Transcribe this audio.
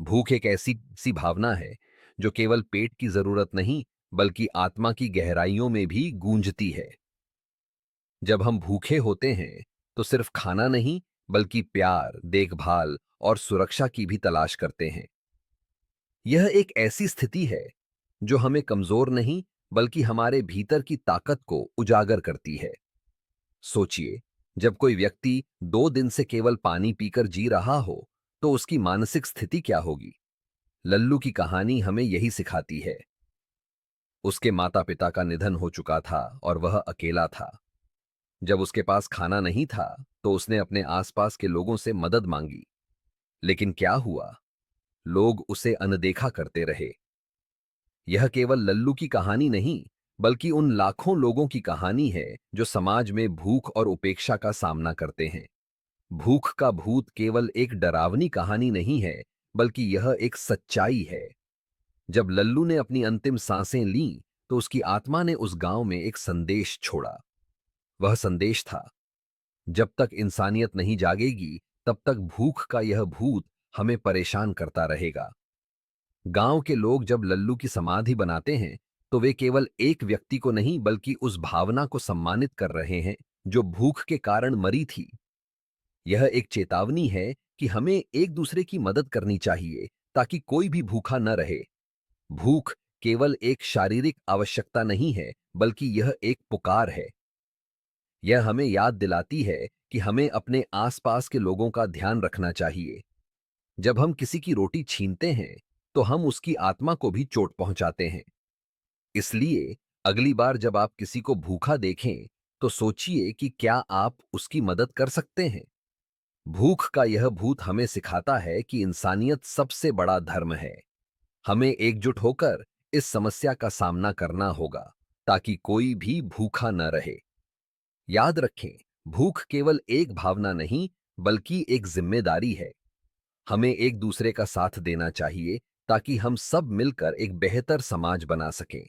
भूख एक ऐसी सी भावना है जो केवल पेट की जरूरत नहीं बल्कि आत्मा की गहराइयों में भी गूंजती है। जब हम भूखे होते हैं तो सिर्फ खाना नहीं बल्कि प्यार, देखभाल और सुरक्षा की भी तलाश करते हैं। यह एक ऐसी स्थिति है जो हमें कमजोर नहीं बल्कि हमारे भीतर की ताकत को उजागर करती है। सोचिए, जब कोई व्यक्ति 2 दिन से केवल पानी पीकर जी रहा हो तो उसकी मानसिक स्थिति क्या होगी। लल्लू की कहानी हमें यही सिखाती है। उसके माता पिता का निधन हो चुका था और वह अकेला था। जब उसके पास खाना नहीं था तो उसने अपने आसपास के लोगों से मदद मांगी। लेकिन क्या हुआ? लोग उसे अनदेखा करते रहे। यह केवल लल्लू की कहानी नहीं बल्कि उन लाखों लोगों की कहानी है जो समाज में भूख और उपेक्षा का सामना करते हैं। भूख का भूत केवल एक डरावनी कहानी नहीं है बल्कि यह एक सच्चाई है। जब लल्लू ने अपनी अंतिम सांसें लीं तो उसकी आत्मा ने उस गांव में एक संदेश छोड़ा। वह संदेश था, जब तक इंसानियत नहीं जागेगी तब तक भूख का यह भूत हमें परेशान करता रहेगा। गांव के लोग जब लल्लू की समाधि बनाते हैं तो वे केवल एक व्यक्ति को नहीं बल्कि उस भावना को सम्मानित कर रहे हैं जो भूख के कारण मरी थी। यह एक चेतावनी है कि हमें एक दूसरे की मदद करनी चाहिए ताकि कोई भी भूखा न रहे। भूख केवल एक शारीरिक आवश्यकता नहीं है बल्कि यह एक पुकार है। यह हमें याद दिलाती है कि हमें अपने आसपास के लोगों का ध्यान रखना चाहिए। जब हम किसी की रोटी छीनते हैं तो हम उसकी आत्मा को भी चोट पहुंचाते हैं। इसलिए अगली बार जब आप किसी को भूखा देखें तो सोचिए कि क्या आप उसकी मदद कर सकते हैं। भूख का यह भूत हमें सिखाता है कि इंसानियत सबसे बड़ा धर्म है। हमें एकजुट होकर इस समस्या का सामना करना होगा ताकि कोई भी भूखा न रहे। याद रखें, भूख केवल एक भावना नहीं बल्कि एक जिम्मेदारी है। हमें एक दूसरे का साथ देना चाहिए ताकि हम सब मिलकर एक बेहतर समाज बना सकें।